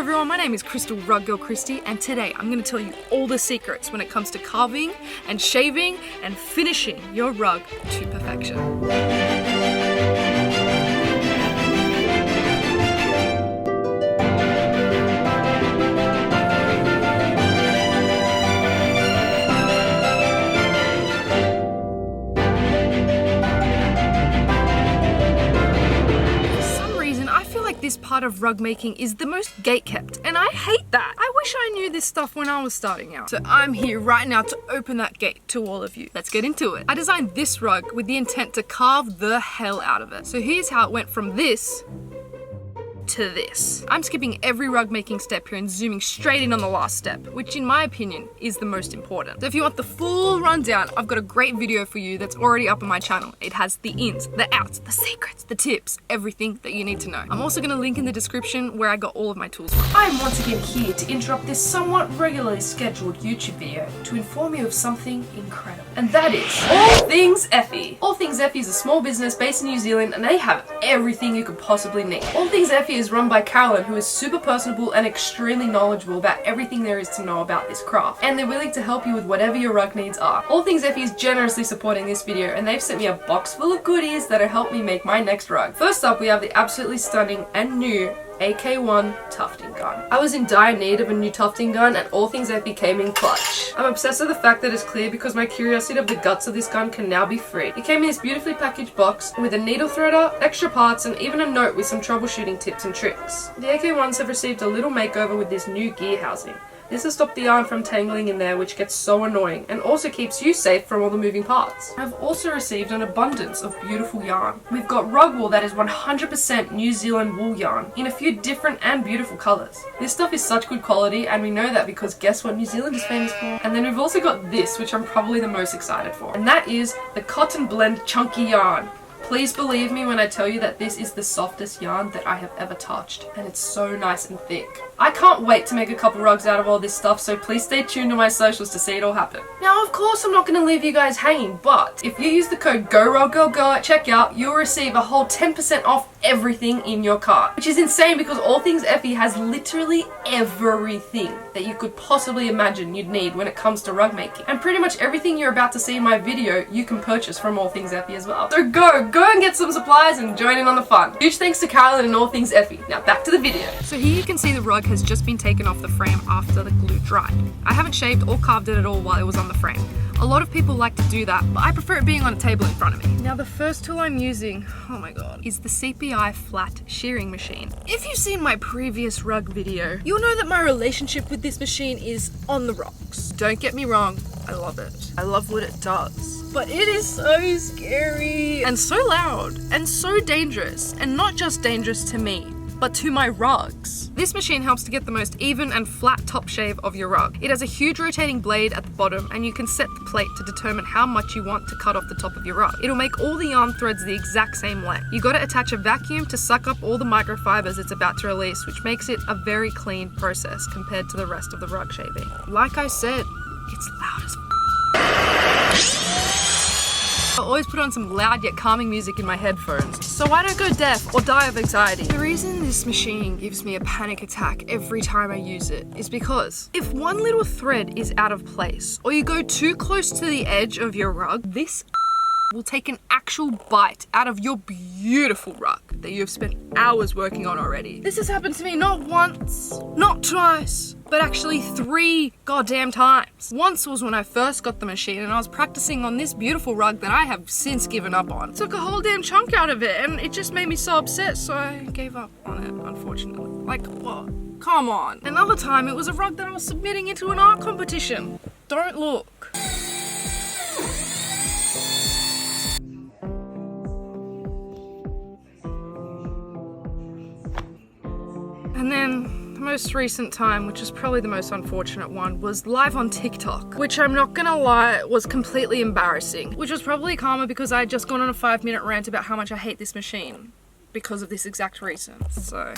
everyone, my name is Chrystal Rug Girl Christie, and today I'm going to tell you all the secrets when it comes to carving and shaving and finishing your rug to perfection. This part of rug making is the most gate-kept, and I hate that. I wish I knew this stuff when I was starting out. So I'm here right now to open that gate to all of you. Let's get into it. I designed this rug with the intent to carve the hell out of it. So here's how it went from this to this. I'm skipping every rug making step here and zooming straight in on the last step, which in my opinion is the most important. So if you want the full rundown, I've got a great video for you that's already up on my channel. It has the ins, the outs, the secrets, the tips, everything that you need to know. I'm also going to link in the description where I got all of my tools from. I am once again here to interrupt this somewhat regularly scheduled YouTube video to inform you of something incredible. And that is All Things Effie. All Things Effie is a small business based in New Zealand, and they have everything you could possibly need. All Things Effie is run by Carolyn, who is super personable and extremely knowledgeable about everything there is to know about this craft, and they're willing to help you with whatever your rug needs are. All Things Effie is generously supporting this video, and they've sent me a box full of goodies that'll help me make my next rug. First up, we have the absolutely stunning and new AK1 tufting gun. I was in dire need of a new tufting gun, and All Things Effie came in clutch. I'm obsessed with the fact that it's clear because my curiosity of the guts of this gun can now be free. It came in this beautifully packaged box with a needle threader, extra parts, and even a note with some troubleshooting tips and tricks. The AK1s have received a little makeover with this new gear housing. This has stopped the yarn from tangling in there, which gets so annoying, and also keeps you safe from all the moving parts. I've also received an abundance of beautiful yarn. We've got rug wool that is 100% New Zealand wool yarn in a few different and beautiful colours. This stuff is such good quality, and we know that because guess what New Zealand is famous for? And then we've also got this, which I'm probably the most excited for, and that is the Cotton Blend Chunky Yarn. Please believe me when I tell you that this is the softest yarn that I have ever touched, and it's so nice and thick. I can't wait to make a couple rugs out of all this stuff, so please stay tuned to my socials to see it all happen. Now, of course, I'm not going to leave you guys hanging, but if you use the code GORUGGIRLGIRL at checkout, you'll receive a whole 10% off everything in your cart, which is insane because All Things Effie has literally everything that you could possibly imagine you'd need when it comes to rug making. And pretty much everything you're about to see in my video, you can purchase from All Things Effie as well. So go and get some supplies and join in on the fun. Huge thanks to Carolyn and All Things Effie. Now back to the video. So here you can see the rug has just been taken off the frame after the glue dried. I haven't shaved or carved it at all while it was on the frame. A lot of people like to do that, but I prefer it being on a table in front of me. Now the first tool I'm using, oh my god, is the CPI flat shearing machine. If you've seen my previous rug video, you'll know that my relationship with this machine is on the rocks. Don't get me wrong, I love it. I love what it does. But it is so scary and so loud and so dangerous, and not just dangerous to me, but to my rugs. This machine helps to get the most even and flat top shave of your rug. It has a huge rotating blade at the bottom, and you can set the plate to determine how much you want to cut off the top of your rug. It'll make all the yarn threads the exact same length. You gotta attach a vacuum to suck up all the microfibers it's about to release, which makes it a very clean process compared to the rest of the rug shaving. Like I said, it's loud as I always put on some loud yet calming music in my headphones, so I don't go deaf or die of anxiety. The reason this machine gives me a panic attack every time I use it is because if one little thread is out of place, or you go too close to the edge of your rug, this will take an actual bite out of your beautiful rug that you have spent hours working on already. This has happened to me not once, not twice, but actually 3 goddamn times. Once was when I first got the machine and I was practicing on this beautiful rug that I have since given up on. It took a whole damn chunk out of it, and it just made me so upset, so I gave up on it, unfortunately. Like, what? Come on. Another time, it was a rug that I was submitting into an art competition. Don't look. And then the most recent time, which is probably the most unfortunate one, was live on TikTok, which I'm not gonna lie, was completely embarrassing, which was probably karma because I had just gone on a 5-minute rant about how much I hate this machine because of this exact reason, so.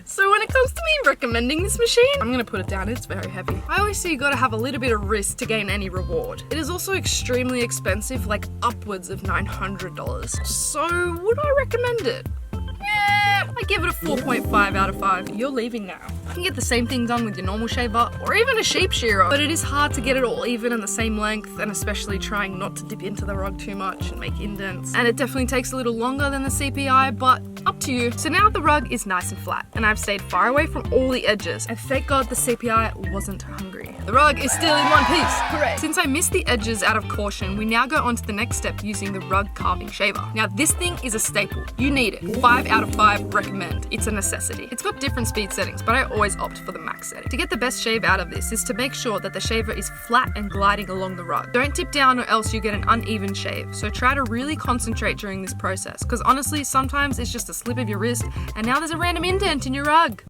So when it comes to me recommending this machine, I'm gonna put it down, it's very heavy. I always say you gotta have a little bit of risk to gain any reward. It is also extremely expensive, like upwards of $900. So would I recommend it? Yeah, I give it a 4.5 out of 5. You're leaving now. You can get the same thing done with your normal shaver or even a sheep shearer, but it is hard to get it all even and the same length, and especially trying not to dip into the rug too much and make indents. And it definitely takes a little longer than the CPI, but up to you. So now the rug is nice and flat, and I've stayed far away from all the edges, and thank God the CPI wasn't hungry. The rug is still in one piece. Hooray! Since I missed the edges out of caution, we now go on to the next step using the rug carving shaver. Now this thing is a staple. You need it. 5 out of 5 recommend. It's a necessity. It's got different speed settings, but I always opt for the max setting. To get the best shave out of this is to make sure that the shaver is flat and gliding along the rug. Don't tip down or else you get an uneven shave. So try to really concentrate during this process, because honestly, sometimes it's just a slip of your wrist and now there's a random indent in your rug.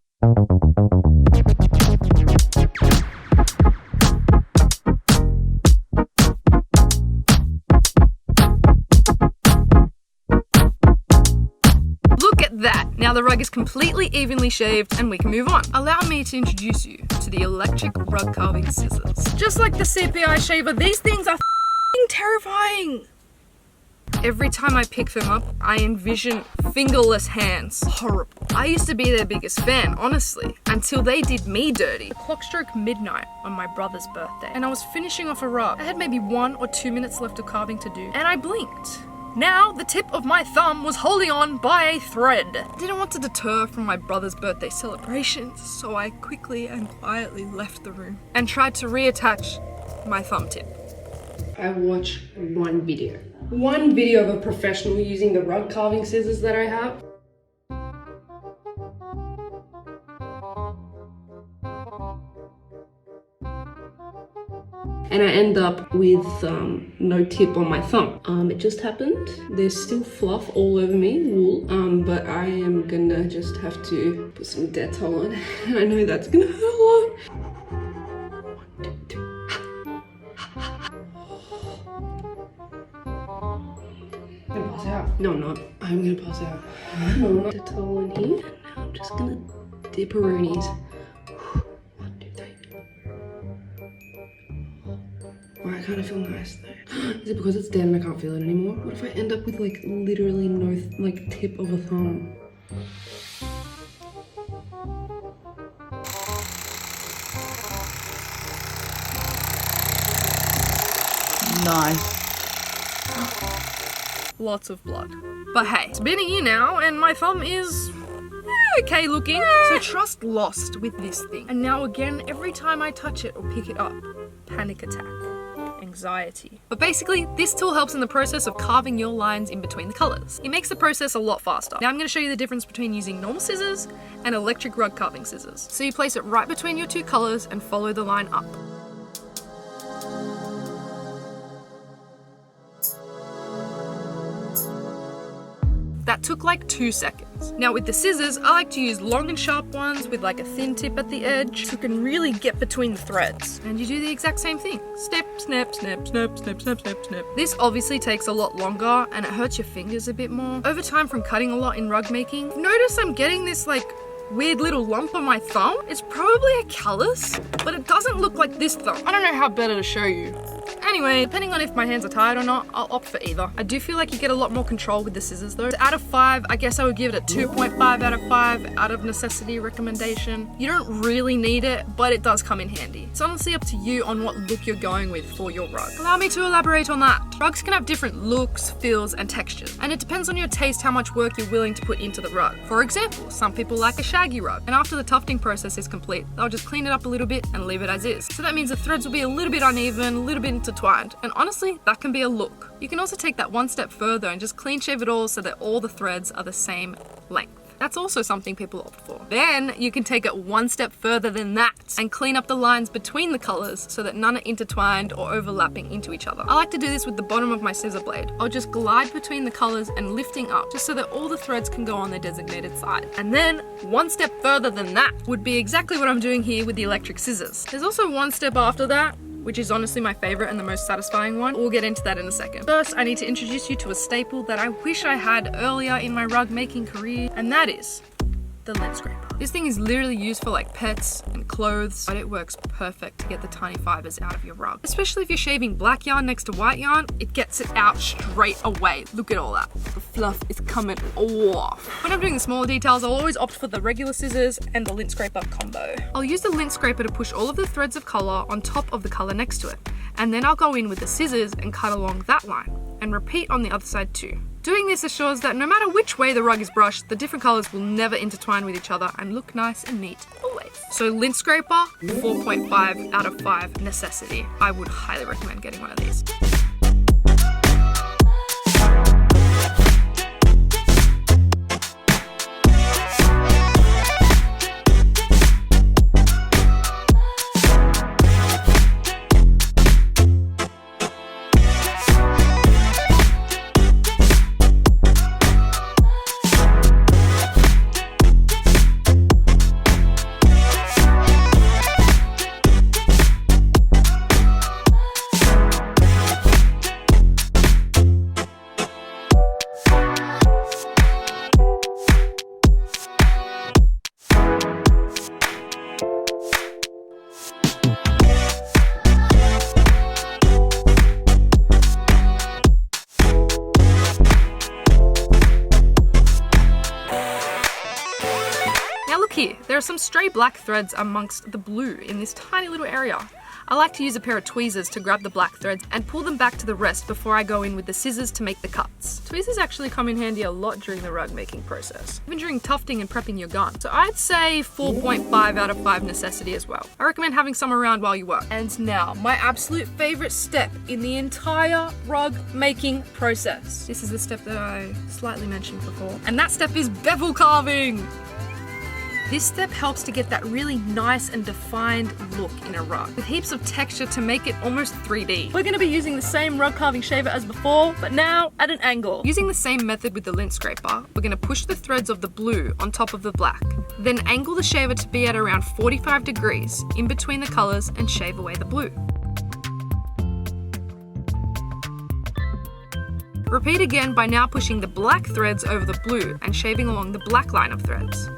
That. Now the rug is completely evenly shaved and we can move on. Allow me to introduce you to the electric rug carving scissors. Just like the CPI shaver, these things are f***ing terrifying. Every time I pick them up, I envision fingerless hands. Horrible. I used to be their biggest fan, honestly, until they did me dirty. The clock struck midnight on my brother's birthday and I was finishing off a rug. I had maybe 1 or 2 minutes left of carving to do and I blinked. Now, the tip of my thumb was holding on by a thread. I didn't want to deter from my brother's birthday celebrations, so I quickly and quietly left the room and tried to reattach my thumb tip. I watched one video of a professional using the rug carving scissors that I have. And I end up with no tip on my thumb. It just happened. There's still fluff all over me, wool, but I am gonna just have to put some Dettol on. And I know that's gonna hurt a lot. 1, 2, 3. I'm gonna pass out. No, I'm not. I'm gonna pass out. No, I'm not. Dettol in here. And now I'm just gonna dip aroonies. 1, 2, 3. Well, I kind of feel nice though. Is it because it's dead and I can't feel it anymore? What if I end up with like literally no tip of a thumb? Nice. Lots of blood. But hey, it's been a year now and my thumb is okay looking. So trust lost with this thing. And now again, every time I touch it or pick it up, panic attack. Anxiety. But basically, this tool helps in the process of carving your lines in between the colors. It makes the process a lot faster. Now I'm going to show you the difference between using normal scissors and electric rug carving scissors. So you place it right between your 2 colors and follow the line up. That took like 2 seconds. Now with the scissors, I like to use long and sharp ones with like a thin tip at the edge so you can really get between the threads. And you do the exact same thing. Snip, snip, snip, snip, snip, snip, snip, snip. This obviously takes a lot longer and it hurts your fingers a bit more. Over time from cutting a lot in rug making, notice I'm getting this like weird little lump on my thumb. It's probably a callus, but it doesn't look like this thumb. I don't know how better to show you. Anyway, depending on if my hands are tired or not, I'll opt for either. I do feel like you get a lot more control with the scissors though. So out of 5, I guess I would give it a 2.5 out of 5 out of necessity recommendation. You don't really need it, but it does come in handy. It's honestly up to you on what look you're going with for your rug. Allow me to elaborate on that. Rugs can have different looks, feels, and textures, and it depends on your taste how much work you're willing to put into the rug. For example, some people like a shaggy rug, and after the tufting process is complete, they'll just clean it up a little bit and leave it as is. So that means the threads will be a little bit uneven, a little bit intertwined, and honestly, that can be a look. You can also take that one step further and just clean shave it all so that all the threads are the same length. That's also something people opt for. Then you can take it one step further than that and clean up the lines between the colors so that none are intertwined or overlapping into each other. I like to do this with the bottom of my scissor blade. I'll just glide between the colors and lifting up just so that all the threads can go on their designated side. And then one step further than that would be exactly what I'm doing here with the electric scissors. There's also one step after that, which is honestly my favorite and the most satisfying one. We'll get into that in a second. First, I need to introduce you to a staple that I wish I had earlier in my rug making career, and that is the lint scraper. This thing is literally used for like pets and clothes, but it works perfect to get the tiny fibers out of your rug. Especially if you're shaving black yarn next to white yarn, it gets it out straight away. Look at all that. The fluff is coming off. When I'm doing the smaller details, I'll always opt for the regular scissors and the lint scraper combo. I'll use the lint scraper to push all of the threads of color on top of the color next to it. And then I'll go in with the scissors and cut along that line, and repeat on the other side too. Doing this assures that no matter which way the rug is brushed, the different colors will never intertwine with each other and look nice and neat always. So lint scraper, 4.5 out of 5 necessity. I would highly recommend getting one of these. Here, there are some stray black threads amongst the blue in this tiny little area. I like to use a pair of tweezers to grab the black threads and pull them back to the rest before I go in with the scissors to make the cuts. Tweezers actually come in handy a lot during the rug making process, even during tufting and prepping your gun. So I'd say 4.5 out of 5 necessity as well. I recommend having some around while you work. And now, my absolute favorite step in the entire rug making process. This is the step that I slightly mentioned before, and that step is bevel carving. This step helps to get that really nice and defined look in a rug, with heaps of texture to make it almost 3D. We're going to be using the same rug carving shaver as before, but now at an angle. Using the same method with the lint scraper, we're going to push the threads of the blue on top of the black, then angle the shaver to be at around 45 degrees in between the colors and shave away the blue. Repeat again by now pushing the black threads over the blue and shaving along the black line of threads.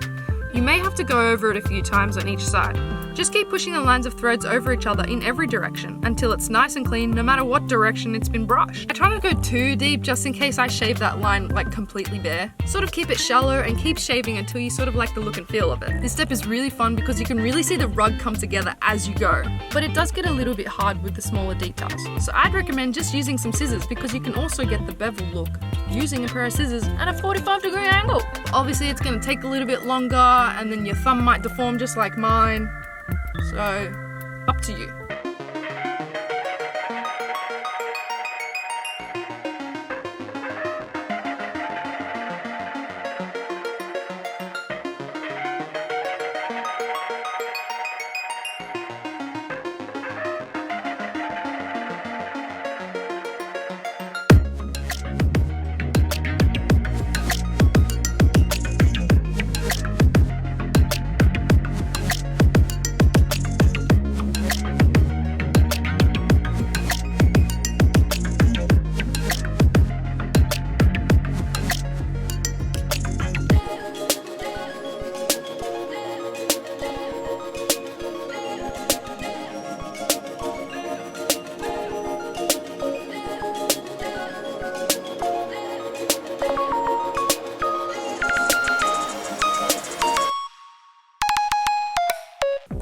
You may have to go over it a few times on each side. Just keep pushing the lines of threads over each other in every direction until it's nice and clean no matter what direction it's been brushed. I try not to go too deep just in case I shave that line like completely bare. Sort of keep it shallow and keep shaving until you sort of like the look and feel of it. This step is really fun because you can really see the rug come together as you go. But it does get a little bit hard with the smaller details. So I'd recommend just using some scissors because you can also get the bevel look using a pair of scissors at a 45-degree angle. Obviously it's going to take a little bit longer and then your thumb might deform just like mine. So, up to you.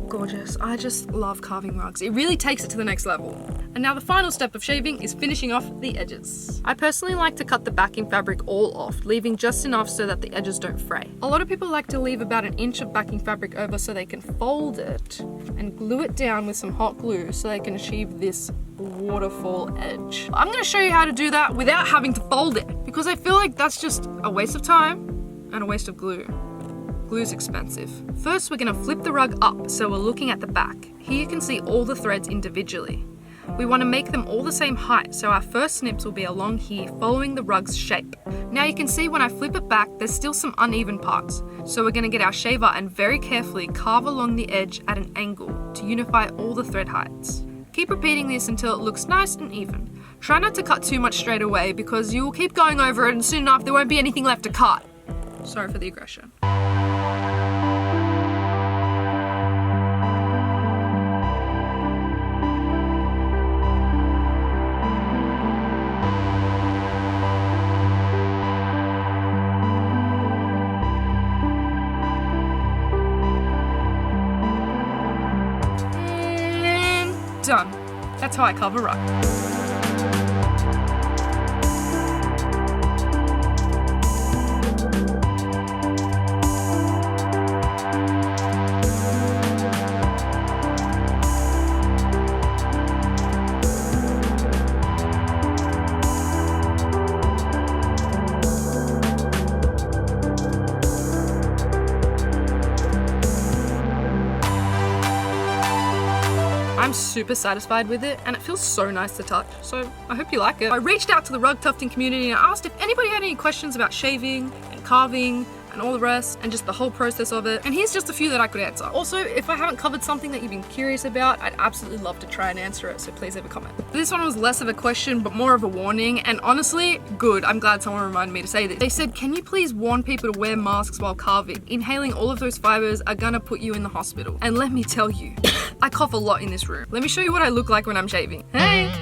Gorgeous. I just love carving rugs. It really takes it to the next level. And now the final step of shaving is finishing off the edges. I personally like to cut the backing fabric all off, leaving just enough so that the edges don't fray. A lot of people like to leave about an inch of backing fabric over so they can fold it and glue it down with some hot glue so they can achieve this waterfall edge. I'm going to show you how to do that without having to fold it because I feel like that's just a waste of time and a waste of glue. Glue's expensive. First, we're going to flip the rug up so we're looking at the back. Here you can see all the threads individually. We want to make them all the same height, so our first snips will be along here following the rug's shape. Now you can see when I flip it back, there's still some uneven parts. So we're going to get our shaver and very carefully carve along the edge at an angle to unify all the thread heights. Keep repeating this until it looks nice and even. Try not to cut too much straight away because you will keep going over it and soon enough there won't be anything left to cut. Sorry for the aggression. done. That's how I carve a rug. I'm super satisfied with it and it feels so nice to touch, so I hope you like it. I reached out to the rug tufting community and I asked if anybody had any questions about shaving and carving and all the rest and just the whole process of it, and here's just a few that I could answer. Also, if I haven't covered something that you've been curious about, I'd absolutely love to try and answer it, so please leave a comment. This one was less of a question but more of a warning, and honestly, good. I'm glad someone reminded me to say this. They said, can you please warn people to wear masks while carving? Inhaling all of those fibers are gonna put you in the hospital. And let me tell you, I cough a lot in this room. Let me show you what I look like when I'm shaving. Hey!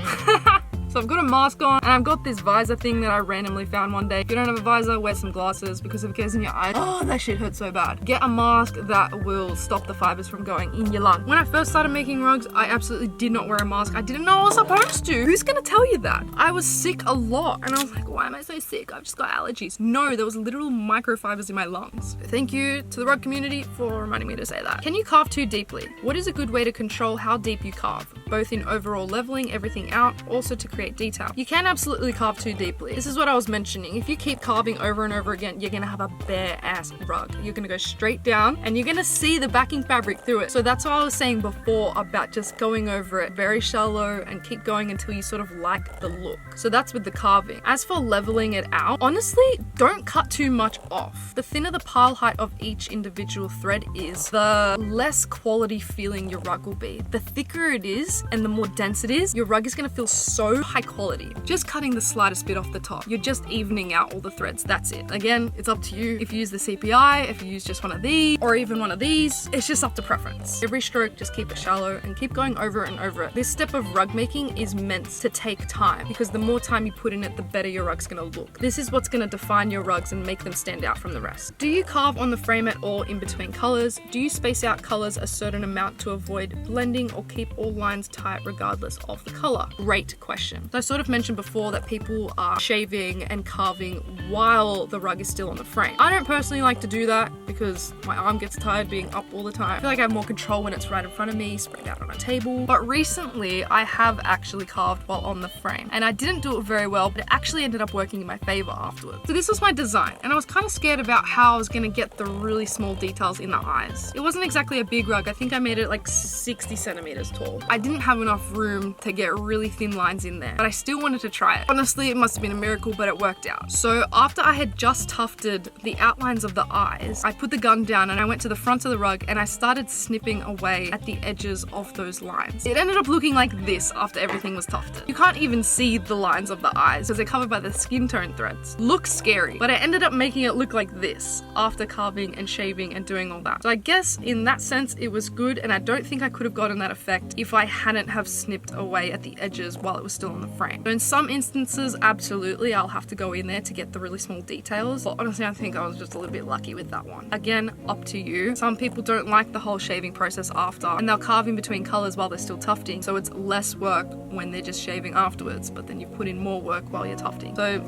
So I've got a mask on and I've got this visor thing that I randomly found one day. If you don't have a visor, wear some glasses because if it gets in your eye, oh, that shit hurts so bad. Get a mask that will stop the fibers from going in your lung. When I first started making rugs, I absolutely did not wear a mask. I didn't know I was supposed to. Who's gonna tell you that? I was sick a lot and I was like, why am I so sick? I've just got allergies. No, there was literal microfibers in my lungs. Thank you to the rug community for reminding me to say that. Can you carve too deeply? What is a good way to control how deep you carve? Both in overall leveling everything out, also to create detail. You can absolutely carve too deeply. This is what I was mentioning. If you keep carving over and over again, you're gonna have a bare ass rug. You're gonna go straight down and you're gonna see the backing fabric through it. So that's what I was saying before about just going over it very shallow and keep going until you sort of like the look. So that's with the carving. As for leveling it out, honestly, don't cut too much off. The thinner the pile height of each individual thread is, the less quality feeling your rug will be. The thicker it is and the more dense it is, your rug is gonna feel so high quality. Just cutting the slightest bit off the top. You're just evening out all the threads, that's it. Again, it's up to you. If you use the CPI, if you use just one of these, or even one of these, it's just up to preference. Every stroke, just keep it shallow and keep going over it and over it. This step of rug making is meant to take time because the more time you put in it, the better your rug's gonna look. This is what's gonna define your rugs and make them stand out from the rest. Do you carve on the frame at all in between colors? Do you space out colors a certain amount to avoid blending or keep all lines tight regardless of the color? Great question. So I sort of mentioned before that people are shaving and carving while the rug is still on the frame. I don't personally like to do that because my arm gets tired being up all the time. I feel like I have more control when it's right in front of me, spread out on a table. But recently I have actually carved while on the frame and I didn't do it very well, but it actually ended up working in my favor afterwards. So this was my design and I was kind of scared about how I was gonna get the really small details in the eyes. It wasn't exactly a big rug. I think I made it like 60 centimeters tall. I didn't have enough room to get really thin lines in there, but I still wanted to try it. Honestly, it must have been a miracle, but it worked out. So after I had just tufted the outlines of the eyes, I put the gun down and I went to the front of the rug and I started snipping away at the edges of those lines. It ended up looking like this after everything was tufted. You can't even see the lines of the eyes because they're covered by the skin tone threads. Looks scary, but I ended up making it look like this after carving and shaving and doing all that. So I guess in that sense it was good, and I don't think I could have gotten that effect if I hadn't have snipped away at the edges while it was still on the frame. So in some instances, absolutely, I'll have to go in there to get the really small details. But honestly, I think I was just a little bit lucky with that one. Again, up to you. Some people don't like the whole shaving process after, and they'll carve in between colors while they're still tufting. So it's less work when they're just shaving afterwards, but then you put in more work while you're tufting. So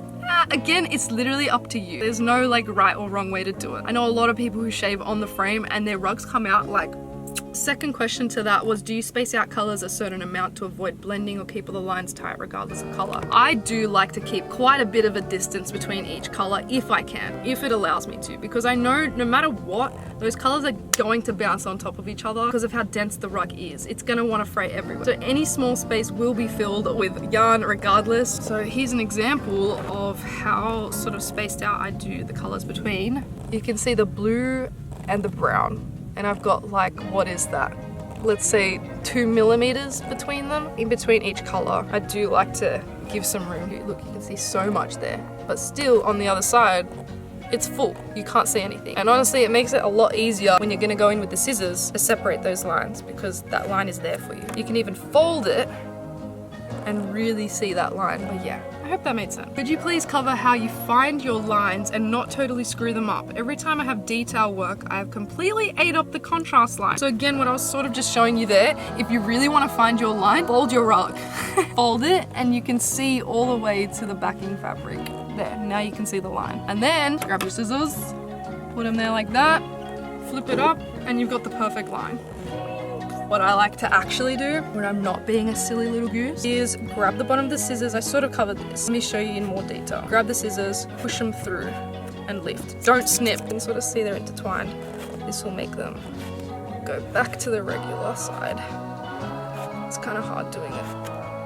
again, it's literally up to you. There's no like right or wrong way to do it. I know a lot of people who shave on the frame and their rugs come out like. Second question to that was, do you space out colors a certain amount to avoid blending or keep all the lines tight regardless of color? I do like to keep quite a bit of a distance between each color if I can, if it allows me to, because I know no matter what, those colors are going to bounce on top of each other because of how dense the rug is. It's gonna want to fray everywhere. So any small space will be filled with yarn regardless. So here's an example of how sort of spaced out I do the colors between. You can see the blue and the brown. And I've got like, what is that? Let's say 2 millimeters between them. In between each color, I do like to give some room. Look, you can see so much there. But still on the other side, it's full. You can't see anything. And honestly, it makes it a lot easier when you're gonna go in with the scissors to separate those lines because that line is there for you. You can even fold it and really see that line. But yeah, I hope that made sense. Could you please cover how you find your lines and not totally screw them up? Every time I have detail work, I have completely ate up the contrast line. So again, what I was sort of just showing you there, if you really want to find your line, fold your rug. Fold it and you can see all the way to the backing fabric. There, now you can see the line. And then grab your scissors, put them there like that, flip it up, and you've got the perfect line. What I like to actually do when I'm not being a silly little goose is grab the bottom of the scissors. I sort of covered this. Let me show you in more detail. Grab the scissors, push them through and lift. Don't snip. You can sort of see they're intertwined. This will make them go back to the regular side. It's kind of hard doing it,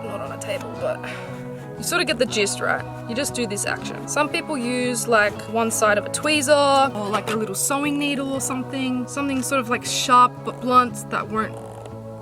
not on a table, but you sort of get the gist, right? You just do this action. Some people use like one side of a tweezer or like a little sewing needle or something sort of like sharp but blunt that won't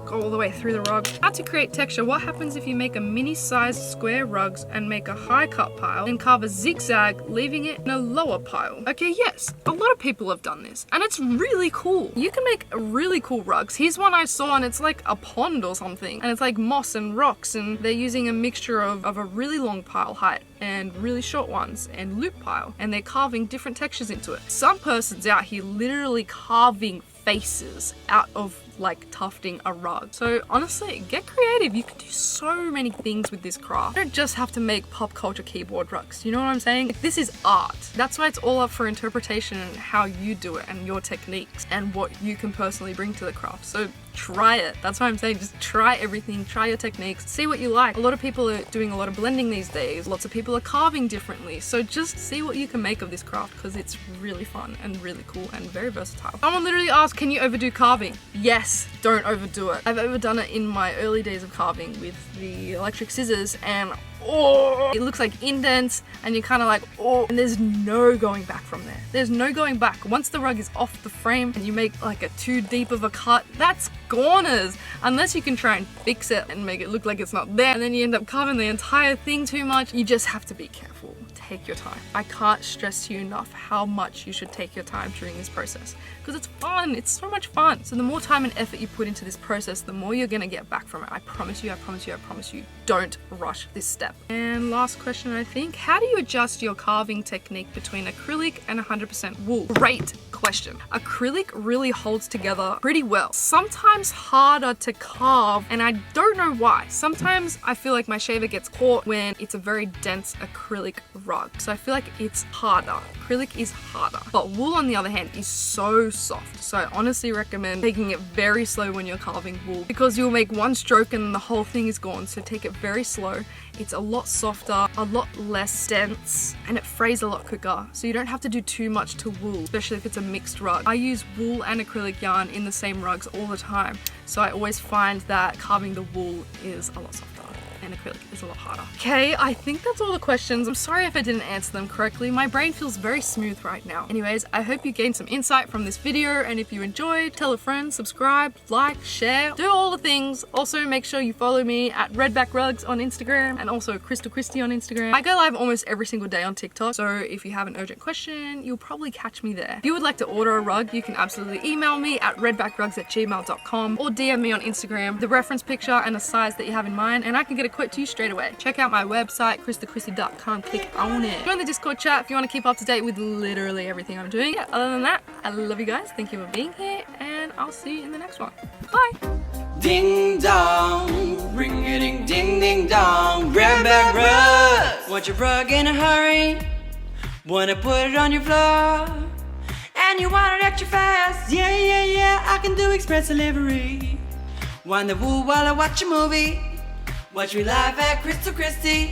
go all the way through the rug. How to create texture. What happens if you make a mini-sized square rugs and make a high cut pile and carve a zigzag, leaving it in a lower pile? Okay, yes, a lot of people have done this and it's really cool. You can make really cool rugs. Here's one I saw and it's like a pond or something and it's like moss and rocks and they're using a mixture of a really long pile height and really short ones and loop pile and they're carving different textures into it. Some person's out here literally carving faces out of like tufting a rug. So honestly, get creative. You can do so many things with this craft. You don't just have to make pop culture keyboard rugs. You know what I'm saying? Like, this is art. That's why it's all up for interpretation and how you do it and your techniques and what you can personally bring to the craft. So try it. That's why I'm saying just try everything, try your techniques, see what you like. A lot of people are doing a lot of blending these days. Lots of people are carving differently. So just see what you can make of this craft because it's really fun and really cool and very versatile. Someone literally asked, can you overdo carving? Yes, don't overdo it. I've overdone it in my early days of carving with the electric scissors and oh, it looks like indents and you're kind of like, oh, and there's no going back from there. There's no going back. Once the rug is off the frame and you make like a too deep of a cut, that's goners. Unless you can try and fix it and make it look like it's not there and then you end up carving the entire thing too much. You just have to be careful. Take your time. I can't stress to you enough how much you should take your time during this process because it's fun. It's so much fun. So the more time and effort you put into this process, the more you're gonna get back from it. I promise you, I promise you, I promise you. Don't rush this step. And last question, I think, how do you adjust your carving technique between acrylic and 100% wool? Great question. Acrylic really holds together pretty well. Sometimes harder to carve and I don't know why. Sometimes I feel like my shaver gets caught when it's a very dense acrylic rug. So I feel like it's harder. Acrylic is harder. But wool on the other hand is so soft. So I honestly recommend taking it very slow when you're carving wool because you'll make one stroke and the whole thing is gone. So take it very slow. It's a lot softer, a lot less dense, and it frays a lot quicker. So you don't have to do too much to wool, especially if it's a mixed rug. I use wool and acrylic yarn in the same rugs all the time. So I always find that carving the wool is a lot softer and acrylic is a lot harder. Okay, I think that's all the questions. I'm sorry if I didn't answer them correctly. My brain feels very smooth right now. Anyways, I hope you gained some insight from this video, and if you enjoyed, tell a friend, subscribe, like, share, do all the things. Also, make sure you follow me at redbackrugs on Instagram and also Christie on Instagram. I go live almost every single day on TikTok, so if you have an urgent question, you'll probably catch me there. If you would like to order a rug, you can absolutely email me at redbackrugs@gmail.com or DM me on Instagram, the reference picture and the size that you have in mind, and I can get a quote to you straight away. Check out my website, christie.com, click on it. Join the Discord chat if you want to keep up to date with literally everything I'm doing. Yeah, other than that, I love you guys. Thank you for being here, and I'll see you in the next one. Bye! Ding dong, ring a ding ding ding dong, redback rugs. Want your rug in a hurry? Wanna put it on your floor? And you want it extra fast? Yeah, yeah, yeah, I can do express delivery. Wind the wool while I watch a movie. Watch me live at Christie.